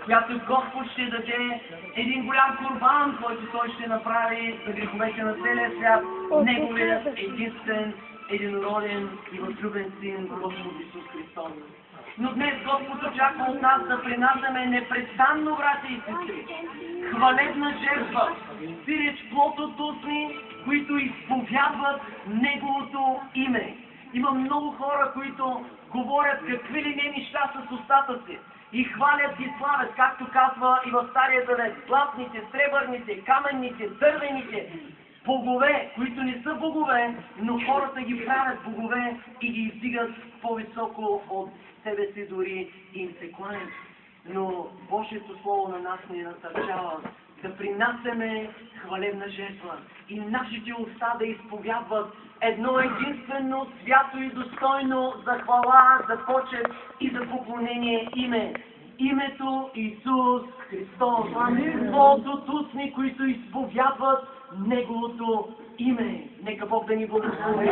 която Господ ще даде един голям курбан, който Той ще направи за греховете на целия свят, Неговият единствен, единороден и възлюбен Син, Господ Исус Христос. Но днес Господ очаква от нас да принасяме непрестанно, братя и сестри, хвалебна жертва, сиреч плод от устни, които изповядват Неговото име. Има много хора, които говорят какви ли не неща с устата си и хвалят и славят, както казва и в Стария Завет, златните, сребърните, каменните, дървените богове, които не са богове, но хората ги правят богове и ги издигат по-високо от себе си дори и им се кланят. Но Божието Слово на нас ни насърчава да принасяме хвалебна жертва и нашите уста да изповядват едно единствено, свято и достойно за хвала, за почет и за поклонение име. Името Исус Христос. Плод от устни, които изповядват Неговото име. Нека Бог да ни благослови.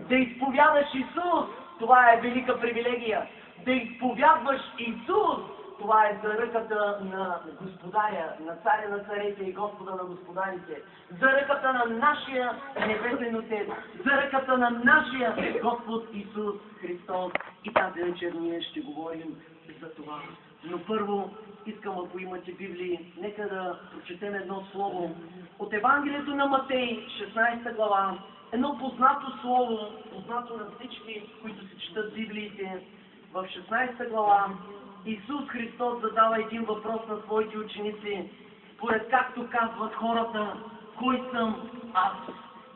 Да изповядаш Исус, това е велика привилегия. Да изповядваш Исус, това е за ръката на Господаря, на Царя на царете и Господа на господарите. За ръката на нашия небесен Отец. За ръката на нашия Господ Исус Христос. И тази вечер ние ще говорим за това. Но първо искам, ако имате Библии, нека да прочетем едно слово от Евангелието на Матей, 16 глава. Едно познато слово, познато на всички, които се четат Библиите. В 16 глава Исус Христос задава един въпрос на своите ученици, според както казват хората, кой съм аз?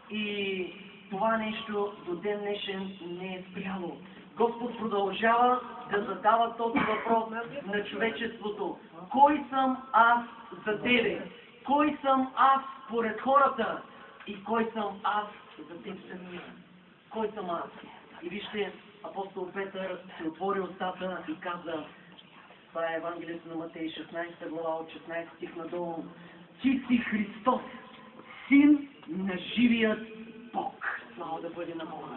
И това нещо до ден днешен не е спряло. Господ продължава да задава този въпрос на човечеството. Кой съм аз за тебе? Кой съм аз според хората? И кой съм аз за теб самия? Кой съм аз? И вижте, апостол Петър се отвори устата и каза, това е Евангелието на Матей, 16 глава, от 16 стих надолу. Ти си Христос, Син на живият Бог. Слава да бъде на Бога.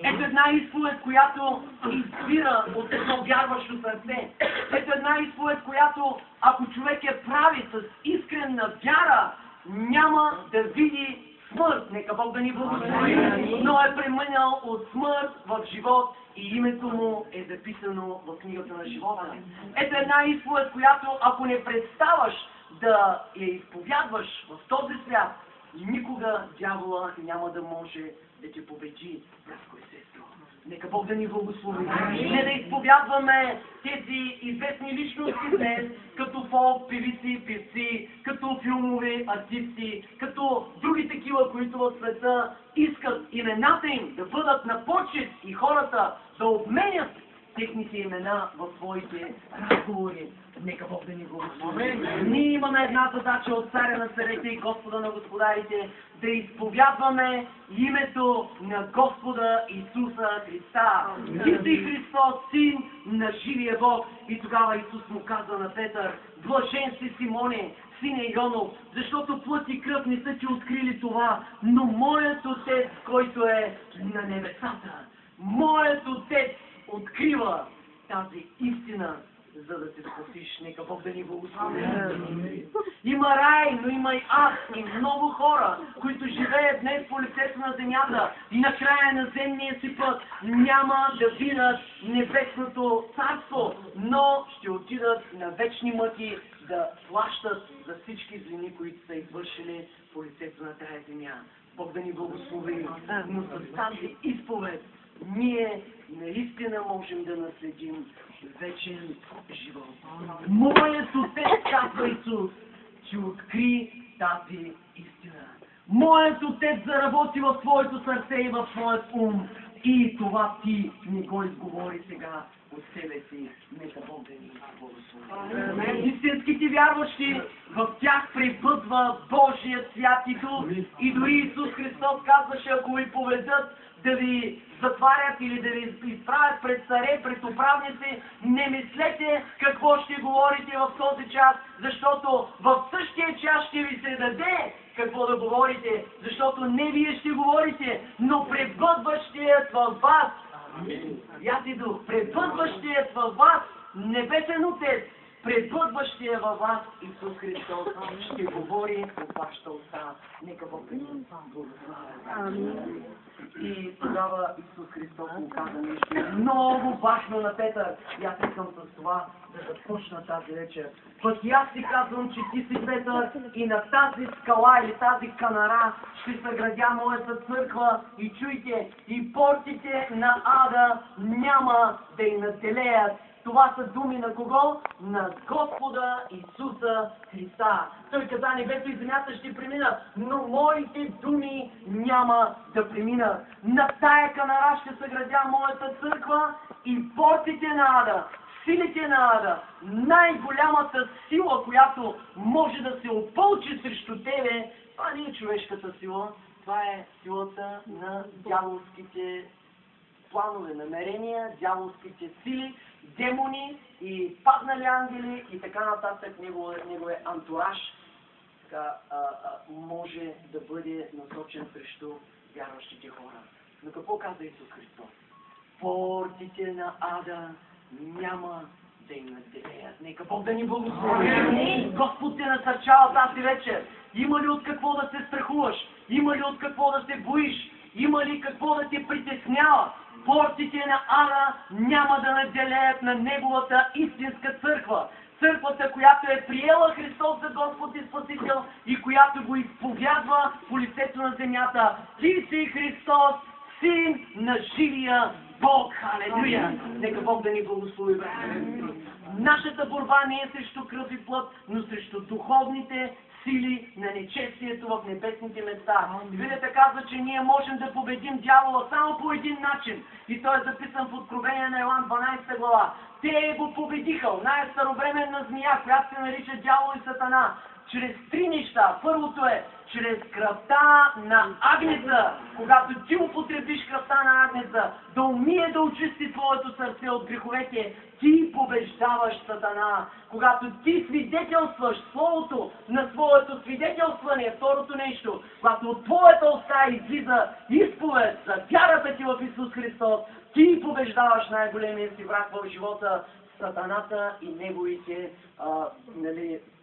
Ето една изповед, която избира от едно вярващо сърце. Ето една изповед, която, ако човек я прави с искрена вяра, няма да види смърт. Нека Бог да ни благослови. Но е преминал от смърт в живот и името му е записано в книгата на живота. Ето една изповед, която, ако не представаш да я изповядваш в този свят, никога дявола няма да може да те победи, братко и сестро. Нека Бог да ни благослови. Не да изповядваме тези известни личности днес, като фолк, певици, певци, като филмови артисти, като други такива, които в света искат имената им да бъдат на почет и хората да обменят техните имена в своите разговори. Нека Бог да ни благослови. Ние имаме една задача от Царя на царете и Господа на господарите, да изповядваме името на Господа Исуса Христа. Ти си Христос, Син на живия Бог. И тогава Исус му каза на Петър, блажен си, Симоне, сине Йонов, защото плът и кръв не са ти открили това, но моят Отец, който е на небесата. Моят Отец открива тази истина, за да се спасиш. Нека Бог да ни благослови. Има рай, но има и ад. И много хора, които живеят днес по лицето на земята и на края на земния си път, няма да видят небесното царство, но ще отидат на вечни мъки да плащат за всички злини, които са извършили по лицето на тая земя. Бог да ни благослови. Но с тази изповед ние наистина можем да наследим вечен живот. Моят Отец, казва Исус, ще откри тази истина. Моят Отец заработи в твоето сърце и в твоят ум. И това ти не го изговори сега от себе си. Нека Бог да ни благослови. Истинските вярващи, в тях пребъдва Божият свят и дух. И дори Исус Христос казваше, ако ви поведат да ви затварят или да ви изправят пред царе, пред управници, не мислете какво ще говорите в този час, защото в същия час ще ви се даде какво да говорите, защото не вие ще говорите, но пребъдващият във вас, Святи Дух, пребъдващият във вас, Небесен Отец, пребъдващия във вас Исус Христос ще говори от вашата уста. Нека Бог да ни благослови. И тогава Исус Христос му каза нещо много важно на Петър. И аз искам с това да започна тази вечер. Пък и аз ти казвам, че ти си Петър и на тази скала или тази канара ще съградя моята църква и чуйте, и портите на ада няма да й наделеят. Това са думи на кого? На Господа Исуса Христа. Той каза, небето и земята ще преминат, но моите думи няма да преминат. На тая канара ще съградя моята църква и портите на ада, силите на ада, най-голямата сила, която може да се опълчи срещу тебе, това не е човешката сила, това е силата на дяволските планове, намерения, дяволските сили, демони и паднали ангели и така нататък, неговия антураж така, може да бъде насочен срещу вярващите хора. Но какво каза Исус Христос? Портите на ада няма да им наделеят. Нека Бог да ни благослови. Господ те насърчава тази вечер. Има ли от какво да се страхуваш? Има ли от какво да се боиш? Има ли какво да те притеснява? Портите на ада няма да наделеят на Неговата истинска църква. Църквата, която е приела Христос за Господ и Спасител и която го изповядва по лицето на земята. Ти си Христос, Син на живия Бог. Халелуя! Нека Бог да ни благослови. Нашата борба не е срещу кръв и плът, но срещу духовните сили на нечестието в небесните места. Библията казва, че ние можем да победим дявола само по един начин. И той е записан в Откровение на Йоан 12 глава. Те го победиха, най-старовременна змия, която се нарича дявол и сатана, чрез три неща. Първото е чрез кръвта на агнеца. Когато ти употребиш кръвта на агнеца, да умие да очисти твоето сърце от греховете, ти побеждаваш сатана. Когато ти свидетелстваш словото на своето свидетелстване, второто нещо, когато от твоята уста излиза изповед за вярата ти в Исус Христос, ти побеждаваш най-големия си враг в живота, сатаната и неговите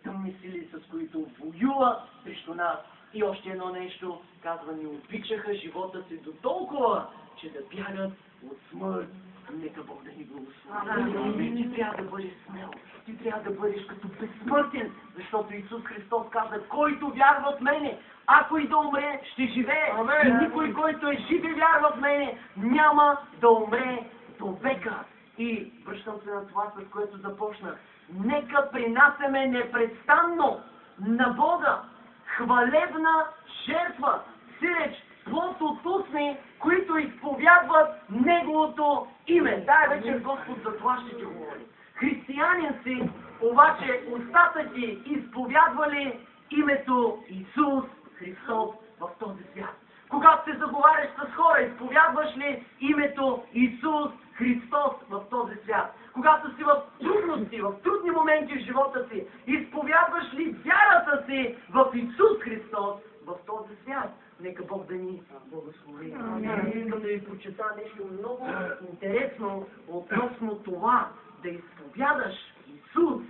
тъмни сили, с които воюва срещу нас. И още едно нещо, казва, ни обичаха живота си до толкова, че да бягат от смърт. Нека Бог да ни благослови. Ти трябва да бъдеш смел. Ти трябва да бъдеш като безсмъртен, защото Исус Христос каза, който вярва в мене, ако и да умре, ще живее. И никой, който е жив и вярва в мене, няма да умре до века. И връщам се на това, с което започнах. Нека принасяме непрестанно на Бога хвалебна жертва, сиреч плод от устни, които изповядват Неговото име. Тая вечер Господ за това ще ти говори. Християнин си, обаче устата ти изповядвали името Исус Христос в този свят. Когато се заговаряш с хора, изповядваш ли името Исус Христос в този свят? Когато си в трудности, в трудни моменти в живота си, изповядваш ли вярата си в Исус Христос в този свят? Нека Бог да ни благослови. Искам да ви прочета нещо много интересно относно това, да изповядаш Исус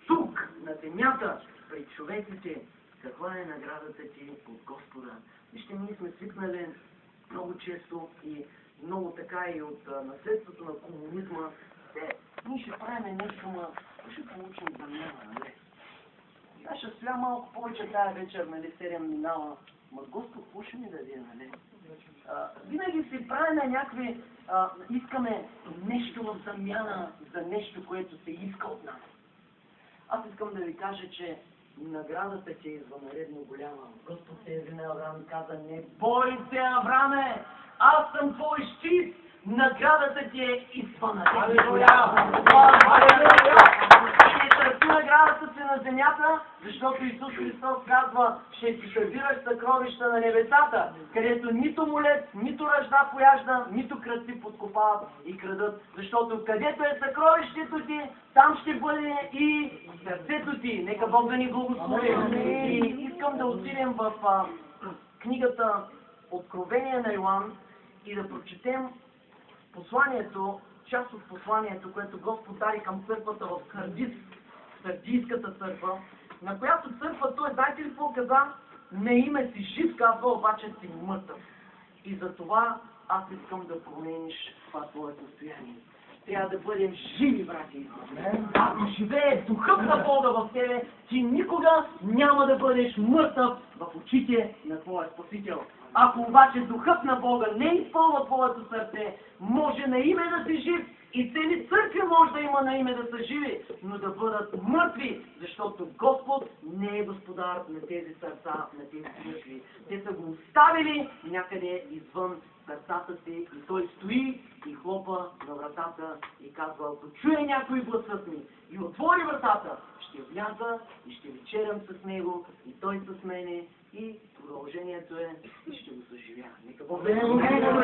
тук, на земята, пред човеците. Каква е наградата ти от Господа? Вижте, ние сме свикнали много често и много така и от наследството на комунизма. Ние ще правим нещо, но ще получим замяна, нали? Аз ще стоя малко повече тая вечер, нали, 7 минала. Ма Господ, какво ще ми даде, нали? Винаги си правим някакви, искаме нещо в замяна за нещо, което се иска от нас. Аз искам да ви кажа, че наградата ти е извънредно голяма. Господ се яви на Авраам и каза, не бой се, Авраме, аз съм твой щит, наградата ти е извънредно. Ще търси наградата си на земята, защото Исус Христос казва, ще ти събираш съкровища на небесата, където нито молец, нито ръжда пояжда, нито крадци подкопават и крадат. Защото където е съкровището ти, там ще бъде и сърцето ти. Нека Бог да ни благослови. И искам да отидем в книгата Откровение на Йоан и да прочетем посланието, част от посланието, което Господ даде към църквата в Сардис. Сърдийската църква, на която църква той, знаете ли какво каза? Не име си жив, казва, обаче си мъртъв. И за това аз искам да промениш това твое състояние. Трябва да бъдем живи, брати. Ако живее духът на Бога в тебе, ти никога няма да бъдеш мъртъв в очите на твоя Спасител. Ако обаче духът на Бога не изпълва твоето сърце, може на име да си жив и цели църкви може да има на име да са живи, но да бъдат мъртви, защото Господ не е господар на тези сърца, на тези църкви. Те са го оставили някъде извън сърцата си и той стои и хлопа на вратата и казва, ако чуе някой гласът ми и отвори вратата, ще вляза и ще вечерям с него и той с мене и продължението е и ще го съживя. Нека Бог да не го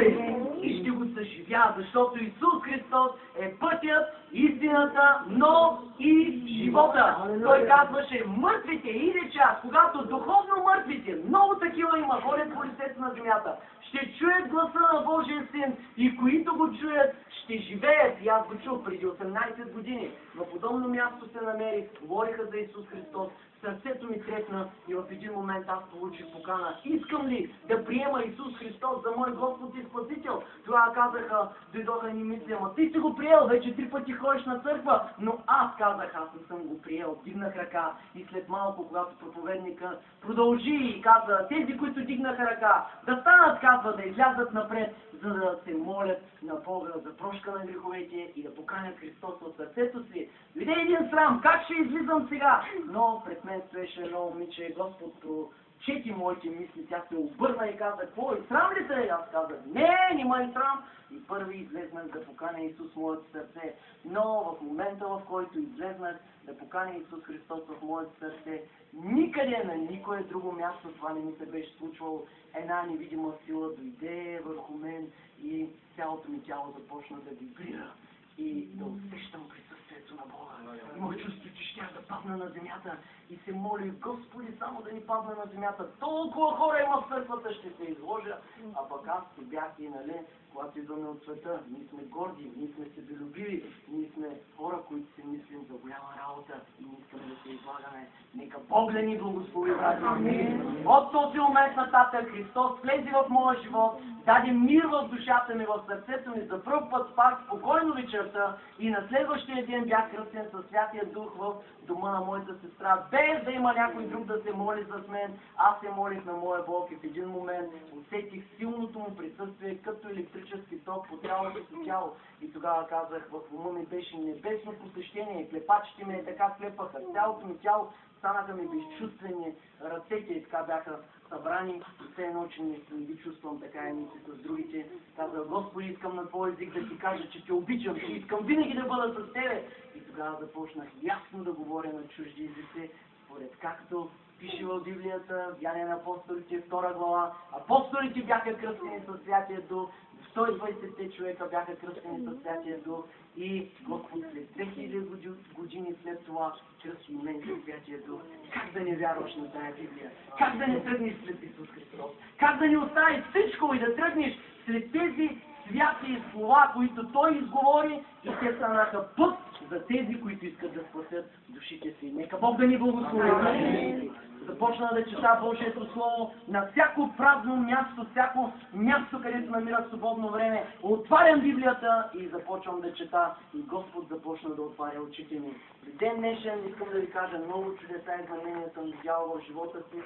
и ще го съживя, защото Исус Христос е пътят, истината, но и живота. Той казваше, мъртвите иде час, когато духовно мъртвите, много такива има, ходят по лицето на земята, ще чуят гласа на Божия Син и които го чуят, ще живеят. И аз го чух преди 18 години. На подобно място се намерих, говориха за Исус Христос, сърцето ми трепна и в един момент аз получих покана. Искам ли да приема Исус Христос за мой Господ и Спасител? Тогава казаха, дойдоха ни мисли, ама ти си го приел, вече 3 пъти ходиш на църква. Но аз казах, аз не съм го приел. Дигнах ръка и след малко, когато проповедника продължи и каза, тези, които дигнаха ръка, да станат, казва, да излязат напред, за да се молят на Бога за прошка на греховете и да поканят Христос от сърцето си. Дойде един срам, как ще излизам сега? Но пред мен стоеше едно момиче, Господ прочети моите мисли, тя се обърна и каза, какво, и срам ли те? Аз казах, не ма и срам. И първи излезнах да поканя Исус в моето сърце. Но в момента, в който излезнах да поканя Исус Христос в моето сърце, никъде на никое друго място това не ми се беше случвало. Една невидима сила дойде върху мен и цялото ми тяло започна да вибрира и да усещам присъствието на Бога. Имах чувство, че ще да падна на земята и се моли, Господи, само да ни падна на земята. Толкова хора има в църквата, ще се изложа. А пък аз си бях и, нали, когато идваме от света, ние сме горди, ние сме себелюбиви, ние сме хора, които си мислим за голяма работа и не искаме да се излагаме. Нека Бог да ни благослови, брати. От този момент нататък Христос влезе в моя живот, даде мир в душата ми, в сърцето ми, за пръв път спах спокойно вечерта и на следващия ден бях кръстен със Святия Дух в дома на моята сестра, без да има някой друг да се моли за мен. Аз се молих на моя Бог и в един момент усетих силното му присъствие като електрически ток по цялото си тяло. И тогава казах, в ума ми беше небесно посещение, клепачите ми така клепаха, цялото ми тяло станаха ми безчувствени, ръцете и така бяха събрани, и все едно, че не ги чувствам така и мисли с другите. Казах, Господи, искам на Твой език да Ти кажа, че Те обичам, че искам винаги да бъда с Тебе. И тогава започнах ясно да говоря на чужди езици, според както пише в Библията, Деяния на апостолите, 2 глава. Апостолите бяха кръстени със Святия Дух, 120 човека бяха кръстени със Святия Дух и Господ след 2000 години след това кръсти мен със Святия Дух. Как да не вярваш на тая Библия? Как да не тръгнеш след Исус Христос? Как да не оставиш всичко и да тръгнеш след тези святи слова, които Той изговори и те станаха път за тези, които искат да спасят душите си. Нека Бог да ни благослови. Започна да чета Божието Слово на всяко празно място, всяко място, където намира свободно време. Отварям Библията и започвам да чета. И Господ започна да отваря очите ми. В ден днешен искам да ви кажа, много чудеса и знамения съм видял в живота си.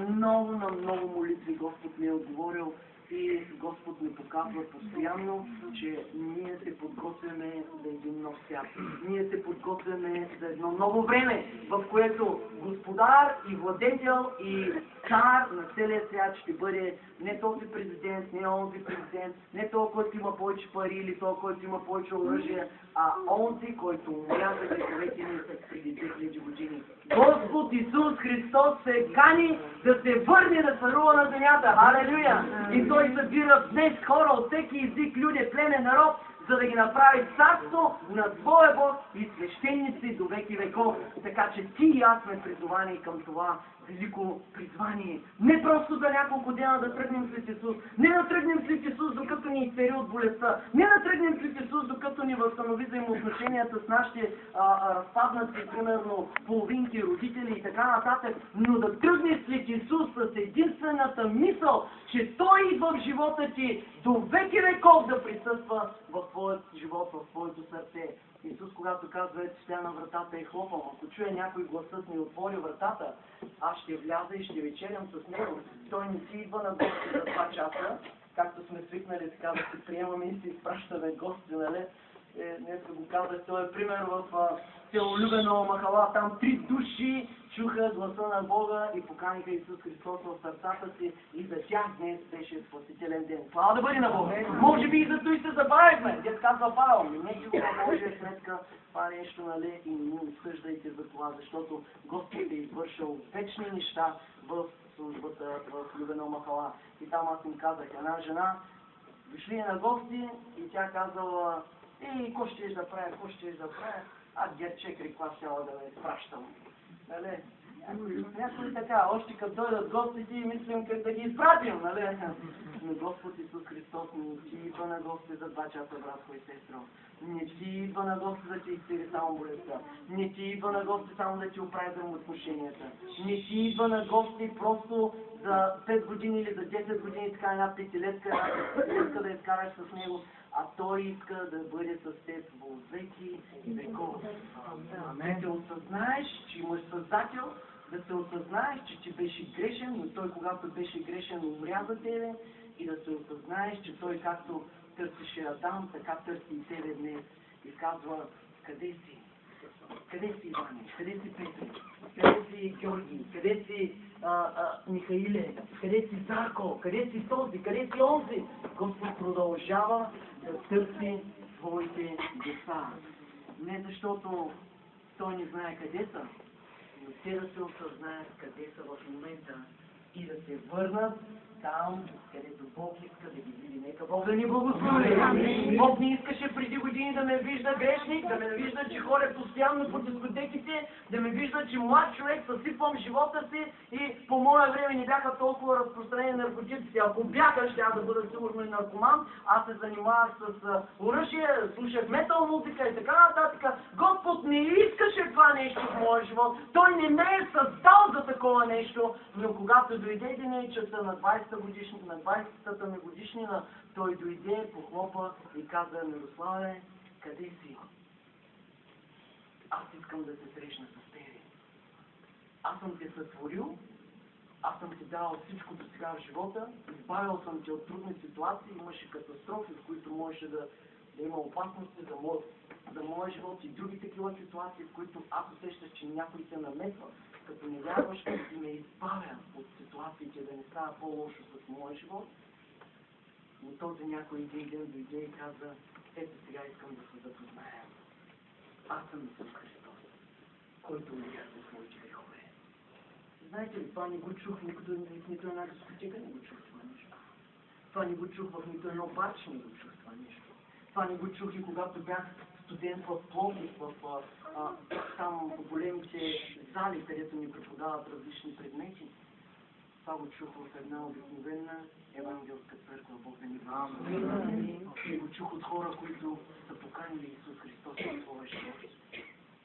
Много на много молитви Господ ми е отговорил. И Господ ни показва постоянно, че ние се подготвяме за един нов свят. Ние се подготвяме за едно ново време, в което Господар и владетел и цар на целия свят ще бъде не този президент, не онзи президент, не този, който има повече пари или този, който има повече оръжие, а онзи, който умря за греховете ни преди 2000 години. Господ Исус Христос се кани да се върне да царува на земята. Алелуя! И Той събира днес хора от всеки език, люди, племе, народ, за да ги направи царство на своя Бог и свещеници до веки веков. Така че ти и аз сме призвани към това велико призвание. Не просто за няколко дена да тръгнем след Исус, не да тръгнем след Исус, докато ни изцели от болестта, не да тръгнем след Исус, докато ни възстанови взаимоотношенията с нашите разпаднати, примерно, половинки, родители и така нататък, но да тръгнеш след Исус с единствената мисъл, че Той идва в живота ти до веки веков да присъства в твоят живот, в твоето сърце. Исус, когато казва, ето стоя на вратата и хлопам, ако чуе някой гласът ми отвори вратата, аз ще вляза и ще вечерям с него. Той не си идва на гости за 2 часа, както сме свикнали така да се приемаме и си изпращаме гости, нали? Днес го казах, той е пример в Теолюбено махала. Там 3 души чуха гласа на Бога и поканиха Исус Христос в сърцата си и за тях днес беше спасителен ден. Слава да бъде на Бога! Може би и за той се забавихме. Дед казва Павел, не си го Божия сметка това нещо, нали, и не осъждайте за това, защото Господ е извършил вечни неща в службата в Любено махала. И там аз им казах, една жена дошли на гости и тя казала, ко щеш да правя, ко щеш да правя? Герчек рекла щяла да ме изпращам. Нали? Някой така, още като дойдат гостите и мислим как да ги изпратим, нали? Но Господ Исус Христос не ти идва на гости за 2 часа, братко и сестро. Не ти идва на гости да ти изцели само болестта. Не ти идва на гости само да ти оправи взаимоотношенията. Не ти идва на гости просто за 5 години или за 10 години така една петилетка да изкараш с него. А Той иска да бъде с теб во веки и веков. Да те осъзнаеш, че имаш Създател, да се осъзнаеш, че ти беше грешен, но Той, когато беше грешен, умря за тебе, и да се осъзнаеш, че Той, както търсеше Адам, така търси и тебе днес. И казва, къде си? Къде си, Иване? Къде си, Петре? Къде си, Георги? Къде си, Михаиле? Къде си, Зарко? Къде си този? Къде си онзи? Господ продължава да търси своите деца. Не защото Той не знае къде са, но те да се осъзнаят къде са в момента и да се върнат там, където Бог иска да ги види. Нека Бог да ни благослови. Бог не искаше преди години да ме вижда грешник, да ме вижда, че ходя постоянно по дискотеките, да ме вижда, че млад човек съсипвам живота си и по мое време не бяха толкова разпространени наркотиците. Ако бяха, ще да бъда сигурно и наркоман. Аз се занимавах с оръжие, слушах метал музика и така нататък. Господ не искаше това нещо в моя живот. Той не ме е създал за такова нещо, но когато дойде един часа на 20-та ми годишнина, той дойде, похлопа и каза, Мирославе, къде си? Аз искам да се срещна с тебе. Аз съм те сътворил, аз съм ти дал всичко до сега в живота, избавил съм те от трудни ситуации, имаше катастрофи, в които можеше да има опасности за моя живот и други такива ситуации, в които аз усещах, че някой се намесва, като не вярваш и ме избавя от ситуациите, да не става по-лошо с моя живот. Но този някой един ден дойде и каза, ето сега искам да се запознаем. Аз съм Исус Христос, който умря за своите грехове. Знаете ли, това не го чух в нито една дискотека, не го чух това нещо. Това не го чух в нито едно барче, не го чух това нещо. Това не го чух и когато бях студент в Пловдив, там по големите зали, където ни преподават различни предмети. Това го чух в една обикновена евангелска църква, Бог да ни благослови. И го чух от хора, които са поканили Исус Христос в своя живот.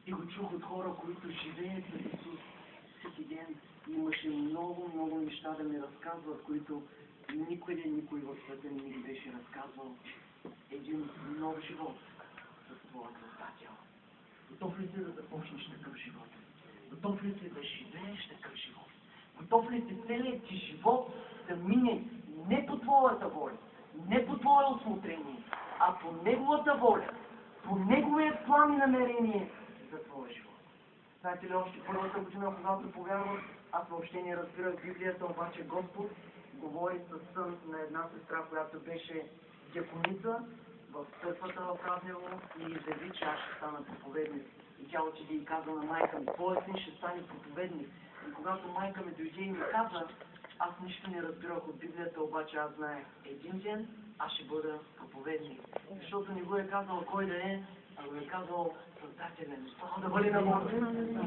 И го чух от хора, които живеят с Исус всеки ден. И имаше много неща да ми разказват, които никой в света не ми беше разказвал. Един нов живот с твоя Създател. Готов ли си да започнеш такъв живот? Готов ли си да живееш такъв живот? Готов ли си целият ти живот да мине не по твоята воля, не по твое усмотрение, а по Неговата воля, по Неговия план и намерение за твоя живот? Знаете ли, още първата година, когато повярвах, аз въобще не разбирах Библията, обаче Господ говори със сън на една сестра, която беше дяконица в църквата в Раднево и изяви, че аз ще стана проповедник. И тя отиде и каза на майка ми, твоят син ще стане проповедник. И когато майка ми дойде и ми каза, аз нищо не разбирах от Библията, обаче аз знаех, един ден аз ще бъда проповедник. Защото не го е казал кой да е, а го е казал Създателен. Това да бъде на Бога.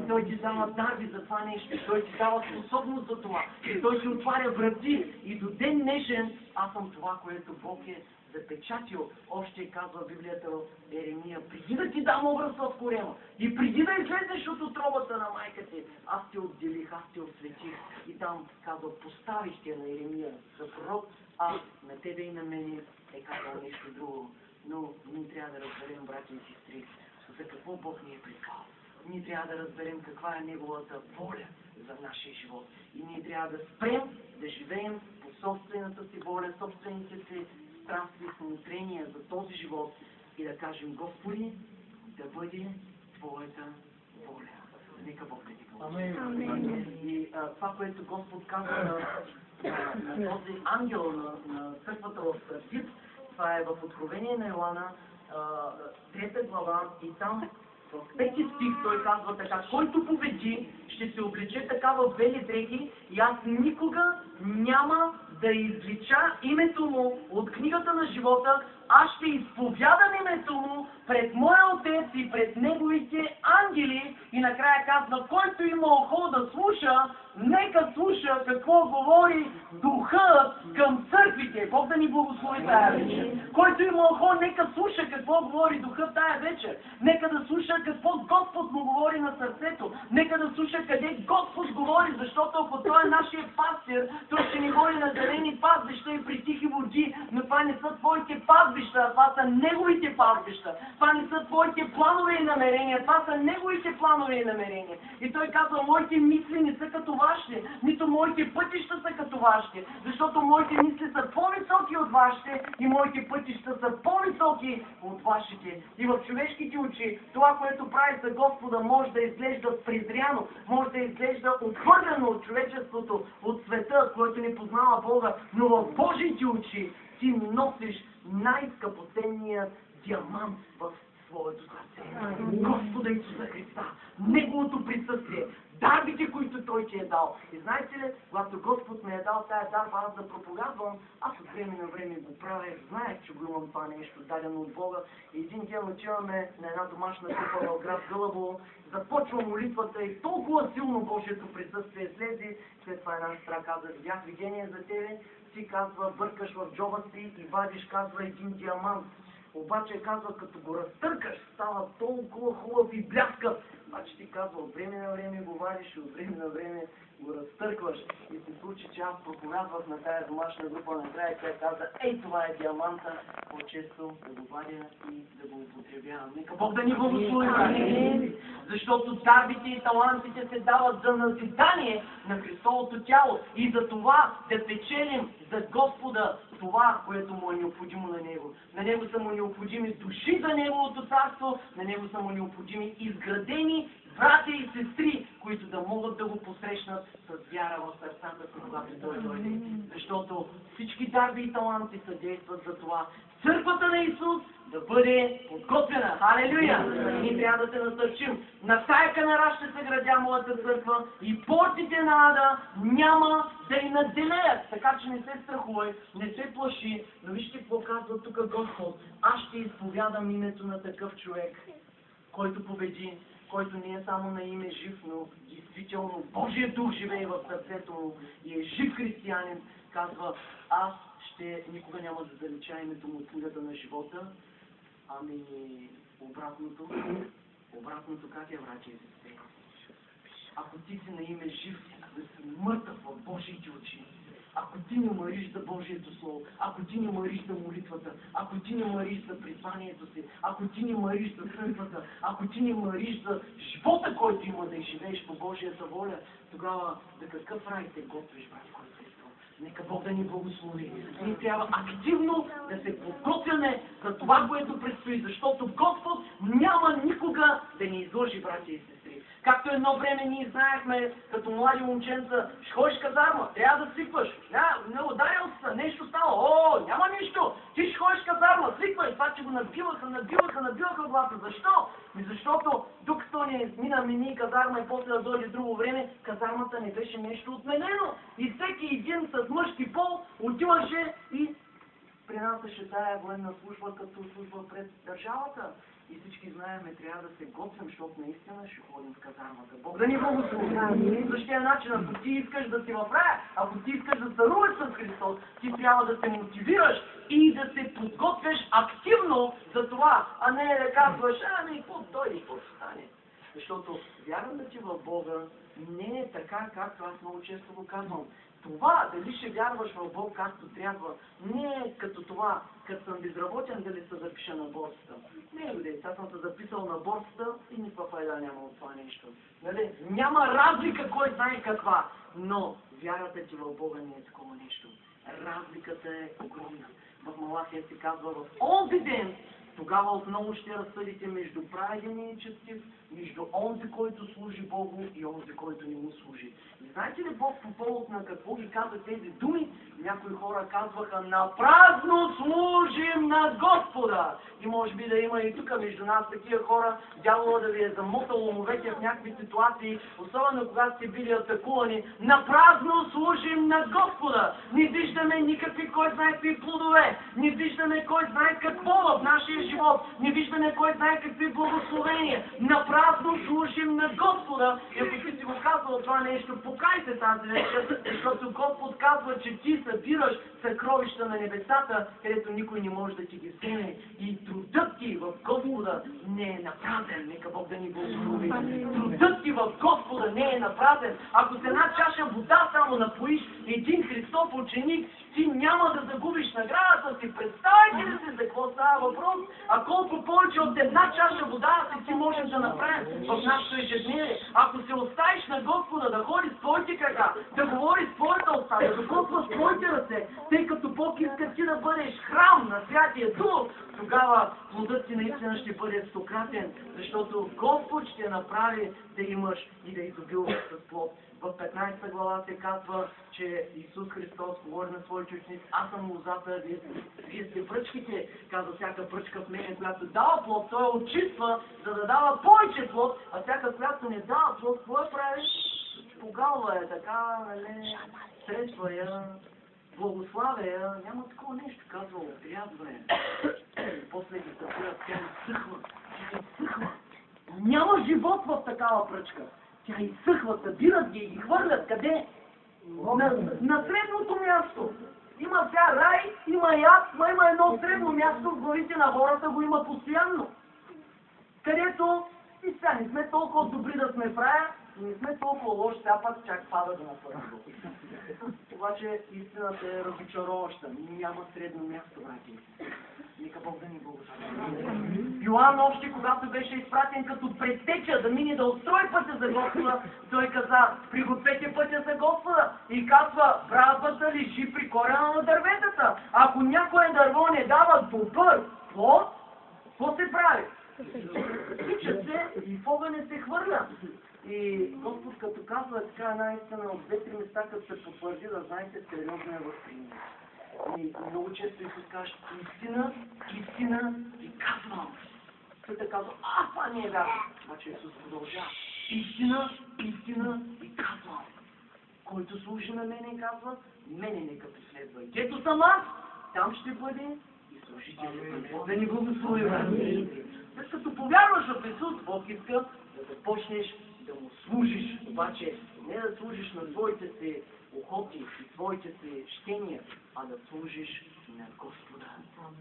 И Той ти дава дарби за това нещо. Той ти дава способност за това. И Той ти отваря врати. И до ден днешен аз съм това, което Бог е запечатил. Още казва Библията в Еремия. Преди да ти дам образ в корема и преди да излезеш от утробата на майка ти, аз те отделих, аз те осветих. И там казва, поставих те на Еремия за пророк, а на тебе и на мене е казал нещо друго. Но ние трябва да разберем, брати и сестри, за какво Бог ни е призвал. Ние трябва да разберем каква е Неговата воля за нашия живот. И ние трябва да спрем да живеем по собствената си воля, собствените си страсти и смотрения за този живот и да кажем, Господи, да бъде Твоята воля. Нека Бог да ни благослови. И това, което Господ казва на този ангел на църквата в Сардит, това е в Откровение на Йоанна, 3 глава, и там в 5 стих той казва така: който победи, ще се облече така в бели дрехи и аз никога няма да извлича името му от книгата на живота, аз ще изповядам името му пред моя Отец и пред неговите ангели. И накрая казва, който има ухо да слуша, нека слуша какво говори Духът към църквите. Бог да ни благослови тая вечер. Който има ухо, нека слуша какво говори Духът тая вечер. Нека да слуша какво Господ му говори на сърцето. Нека да слуша къде Господ говори, защото ако Той е нашия пастир, Той ще ни води на зелени пазбища и при тихи води, но това не са твоите пазбища, това са Неговите пазбища. Това не са твоите планове и намерения, това са Неговите планове и намерения. И Той казва, моите мисли не са като вашите, нито моите пътища са като вашите, защото моите мисли са по-високи от вашите и моите пътища са по-високи от вашите. И в човешките очи, това, което прави за Господа, може да изглежда презряно, може да изглежда отхвърлено от човечеството, от света, който не познава Бога, но в Божиите очи ти носиш най-скъпоценният диамант в своето сърце. Господа Исуса Христа, Неговото присъствие, дарбите, които Той ти е дал. И знаете ли, когато Господ ме е дал тая дарба, аз да проповядвам, аз от време на време го правя, знаех, че го имам това нещо, дадено от Бога. И един ден отиваме на една домашна група в град Гълъбово, започва молитвата и толкова силно Божието присъствие слезе. След това една сестра каза, видях видение за тебе, ти казва, бъркаш в джоба си и вадиш, казва, един диамант. Обаче казва, като го разтъркаш, става толкова хубав и бляскав. Обаче ти казва, от време на време го вадиш и от време на време го разтъркваш. И се случи, че аз проповядвах на тая домашна група, накрая тя каза, ей, това е диаманта, по-често да го вадя и да го употребявам. Нека Бог да ни благослови. Защото дарбите и талантите се дават за назидание на Христовото тяло и за това да печелим за Господа това, което му е необходимо на Него. На Него са му необходими души за Неговото царство, на Него са му необходими изградени братя и сестри, които да могат да го посрещнат с вяра в сърцата си, когато Той дойде. Защото всички дарби и таланти съдействат за това църквата на Исус да бъде подготвена. Халелуя! Ние трябва да се насърчим. На тая канара ще се градя моята църква и портите на ада няма да й наделеят. Така че не се страхувай, не се плаши. Но вижте какво казва тук Господ. Аз ще изповядам името на такъв човек, който победи, който не е само на име жив, но действително Божия дух живее в сърцето му и е жив християнин. Казва, аз никога няма да залича името му от книгата на живота. Ами обратното как е, братя и сестри? Ако ти си на име жив, да си мъртъв в Божиите очи, ако ти не мъриш за Божието Слово, ако ти не мъриш за молитвата, ако ти не мъриш за призванието си, ако ти не мъриш за църквата, ако ти не мъриш за живота, който има да изживееш по Божията воля, тогава за какъв рай те готвиш, брат, който е искал? Нека Бог да ни благослови. Ние трябва активно да се подготвяме за това, което предстои, защото Господ няма никога да ни излъжи, братя и сестри. Както едно време ние знаехме, като млади момченца, ще ходиш казарма, трябва да свикваш. Не ударил се, нещо стало. О, няма нищо. Ти ще ходиш казарма, свиквай. Това, че го набиваха гласа. Защо? Защото докато не мина мини казарма и после да дойде друго време, казармата не беше нещо отменено. И всеки един с мъжки пол отиваше и принасяше тая военна служба като служба пред държавата. И всички знаем, трябва да се готвим, защото наистина ще ходим в казармата. Бог да ни благослови. Същия начин, ако ти искаш да си в рая, ако ти искаш да царуваш с Христос, ти трябва да се мотивираш и да се подготвяш активно за това, а не да казваш, ами, какво дойде, какво ще стане. Защото вярвата ти в Бога не е така, както аз много често го казвам. Това, дали ще вярваш в Бог както трябва, не е като това, като съм безработен, дали се запиша на борсата. Не, люди, аз съм се записал на борсата и никаква файда няма от това нещо. Нали? Няма разлика, кой знае каква, но вярата ти в Бога не е такова нещо. Разликата е огромна. В Малахия се казва, в онзи ден, тогава отново ще разсъдите между праведен и нечестив, между онзи, който служи Богу и онзи, който не му служи. И знаете ли Бог по повод на какво ги каза тези думи? Някои хора казваха, на празно служим на Господа. И може би да има и тук между нас такива хора, дявола да ви е замотал умовете в някакви ситуации, особено когато сте били атакувани. На празно служим на Господа. Не виждаме никакви, кой знае какви плодове. Не виждаме кой знае какво в нашия живот. Не виждаме кой знае какви благословения. На празно служим на Господа. И ако ти си го казвал това нещо, покайте тази вечер, защото Господ казва, че ти събираш съкровища на небесата, където никой не може да ти ги вземе. И трудът ти в Господа не е напразен. Нека Бог да ни благослови. Трудът ти в Господа не е напразен. Ако с една чаша вода само напоиш един Христов ученик, ти няма да загубиш наградата си. Представете ли се за какво става въпрос? А колко повече от една чаша вода ти можеш да направим в нашето ежедневие. Ако се оставиш на Господа да ходи с твоите крака, да говори с твоята уста, да докосва с твоите ръце, тъй като Бог иска ти да бъдеш храм на Святия Дух, тогава плодът ти наистина ще бъде стократен, защото Господ ще направи да имаш и да изобилваш с плод. В 15 глава се казва, че Исус Христос говори на своите ученици, аз съм лозата, вие сте пръчките, казва всяка пръчка в мене, която дава плод, той я очиства, за да дава повече плод, а всяка, която не дава плод, какво я прави? Погалва я така, нали, средства я, благославя я, няма такова нещо, казва, отрязва я. После ги събира, тя изсъхва. Няма живот в такава пръчка. Тя изсъхва, събират ги и ги хвърлят. Къде? На средното място. Има сега рай, има яд, но има едно средно място в главите на хората, го има постоянно. Където и сега не сме толкова добри да сме в рая, не сме толкова лоши, сега пак чак пада да напърво. Обаче истината е разочароваща. Няма средно място, брати. Нека Бог да ни благослови. Йоан още, когато беше изпратен като предтеча да мине да устрои пътя за Господа, той каза, пригответе пътя за Господа. И казва, брадвата лежи при корена на дърветата. Ако някое дърво не дава добър плод, какво се прави? Тича се и в огъня се хвърля. И Господ като казва така една истина от 2-3 места, като се потвърди, да знаете, сериозно е възприемане. И много често Исус каже, истина и казвам. Той те казва, това не е вярно. Обаче Исус продължава. Истина и казвам. Който служи на мене, казва, мене нека последва. Дето съм аз, там ще бъде и служителите. Да ни благослови. След като повярваш в Исус, Бог иска да започнеш да му служиш. Обаче не да служиш на твоите си охоти и твоите си щения, а да служиш на Господа.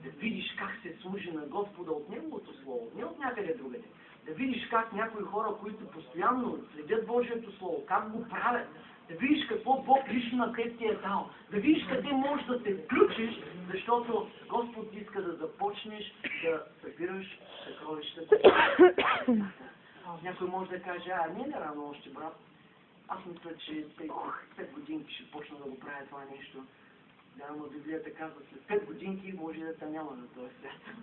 Да видиш как се служи на Господа от Неговото Слово, не от някъде другаде. Да видиш как някои хора, които постоянно следят Божието Слово, как го правят. Да видиш какво Бог лично на теб ти е дал. Да видиш къде можеш да се включиш, защото Господ иска да започнеш да събираш съкровищата. Някой може да каже, не е рано още, брат. Аз мисля, че 5 годинки ще почна да го правя това нещо. Да, но Библията казва, след 5 годинки може да те няма на този свят.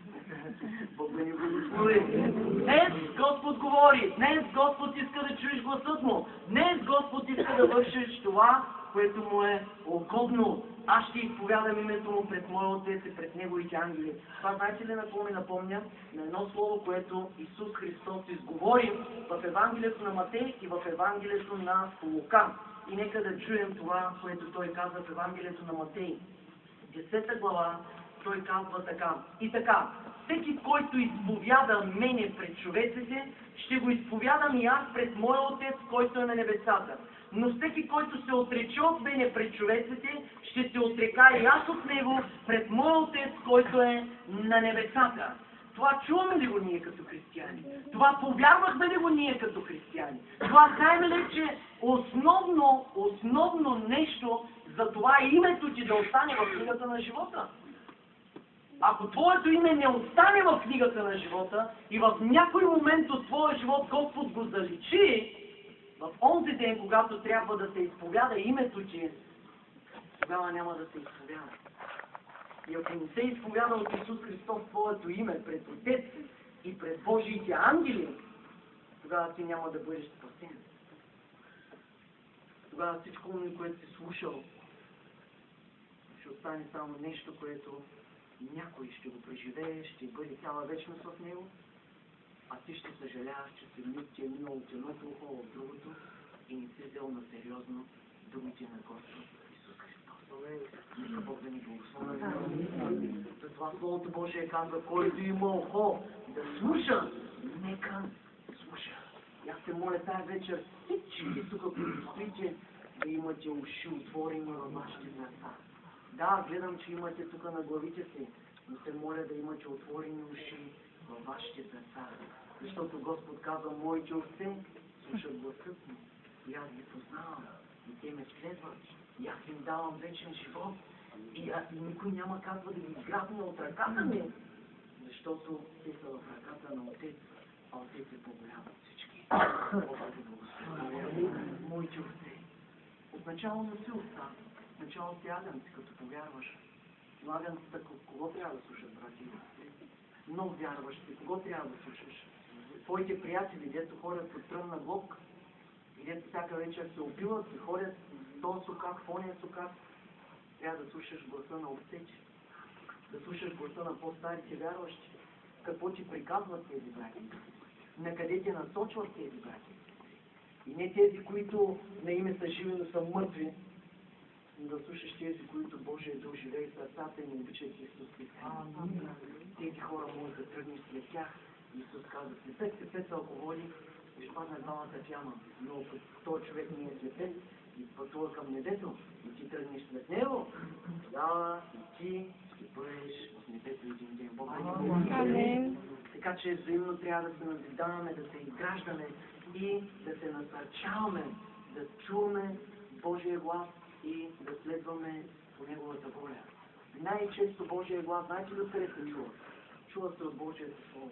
Бог да ни го благослови. Днес Господ говори. Днес Господ иска да чуеш гласът му. Днес Господ иска да вършиш това, което му е угодно. Аз ще изповядам името му пред моя Отец и пред неговите ангели. Това знаете ли на какво ми напомня? На едно слово, което Исус Христос изговори в Евангелието на Матей и в Евангелието на Лука. И нека да чуем това, което той каза в Евангелието на Матей. 10 глава той казва така. И така, всеки, който изповяда мене пред човеците, ще го изповядам и аз пред моя Отец, който е на небесата. Но всеки, който се отрече от мене пред човеците, ще се отрека и аз от него пред моя Отец, който е на небесата. Това чуваме ли го ние като християни? Това повярвахме ли го ние като християни? Това знаем ли, че основно нещо за това името ти да остане в книгата на живота? Ако твоето име не остане в книгата на живота и в някой момент от твоя живот Господ го заличи, в онзи ден, когато трябва да се изповяда името ти, тогава няма да се изповяда. И ако не се изповяда от Исус Христос твоето име пред Отец и пред Божиите ангели, тогава ти няма да бъдеш спасен. Тогава всичко, което си слушал, ще остане само нещо, което някой ще го преживее, ще бъде цяла вечност в него, а ти ще съжаляваш, че ти е минало от едното ухо в другото и не си взел на сериозно думите на Господ Исус Христос. Нека Бог да ни благослови. Затова Словото Божие казва, който има ухо да слуша, нека слуша. И аз се моля тази вечер всички тук, които стоите, да имате уши отворени във вашите сърца. Да, гледам, че имате тук на главите си, но се моля да имате отворени уши във вашите сърца. Защото Господ казва, моите овце слушат гласът ми и аз ги познавам. И те ме следват. И аз им давам вечен живот. И никой няма казва да ги изграбне от ръката ми, защото те са в ръката на Отец, а Отец е по-голям от всички. Моите овце. Отначало не си овца. Отначало си агънци, като повярваш. Но агънците кого трябва да слушат, брати? Много вярващи. Кого трябва да слушаш? Твоите приятели, дето ходят под тръмна глобка, и дето всяка вечер се опиват и ходят в този сукак, в ония сукак, трябва да слушаш гласа на овцете, да слушаш гласа на по-старите вярващи, какво ти приказват тези брати, на къде те насочват тези брати. И не тези, които на име са живи, но са мъртви, но да слушаш тези, които Божия дух живее в сърцата и не обичат Исус Христос. Тези хора може да тръгнеш след тях. Исус каза, слепец се пет алкохоли и ще падне двамата в яма. Но ако този човек не е слепец и пътува към небето и ти тръгнеш след него, тогава и ти ще бъдеш в небето един ден. Бог да ни. Така че взаимно трябва да се назидаваме, да се изграждаме и да се насърчаваме, да чуваме Божия глас и да следваме по Неговата воля. Най-често Божия глас, знаете ли откъде се чува? Чува се от Божието Слово.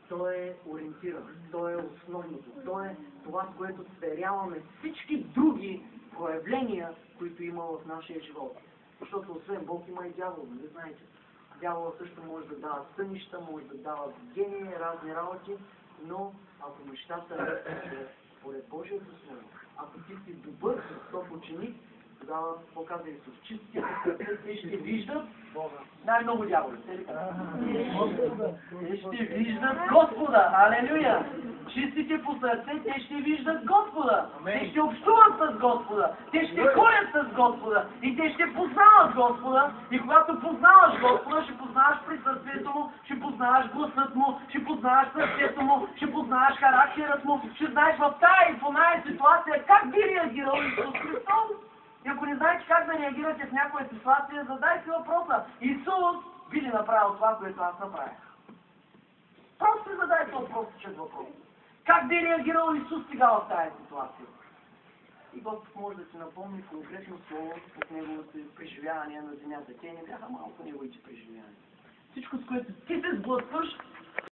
Той е ориентиран, той е основното, той е това, с което сверяваме всички други проявления, които има в нашия живот. Защото освен Бог има и дявол, нали знаете? Дявол също може да дава сънища, може да дава видения, разни работи, но ако нещата са според Божието Слово, ако ти си добър Христов ученик, тогава показва Исус, чистите те ще виждат най-много дяволи. Те ще виждат Господа. Алелуя! Чистите по сърце, те ще виждат Господа. Те ще общуват с Господа. Те ще ходят с Господа. И те ще познават Господа. И когато познаваш Господа, ще познаваш присъствието му, ще познаваш гласът му, ще познаваш сърцето му, ще познаваш характерът му, ще знаеш в тая и по най ситуация как би реагирал Исус Христос. И ако не знаете как да реагирате в някоя ситуация, задайте въпроса. Исус би ли направил това, което аз направих? Просто си задайте въпросичен въпрос. Как би реагирал Исус сега в тази ситуация? И Господ може да си напомни конкретно слово от неговите преживявания на земята. Те не бяха малко неговите преживявания. Всичко, с което ти се сблъскваш,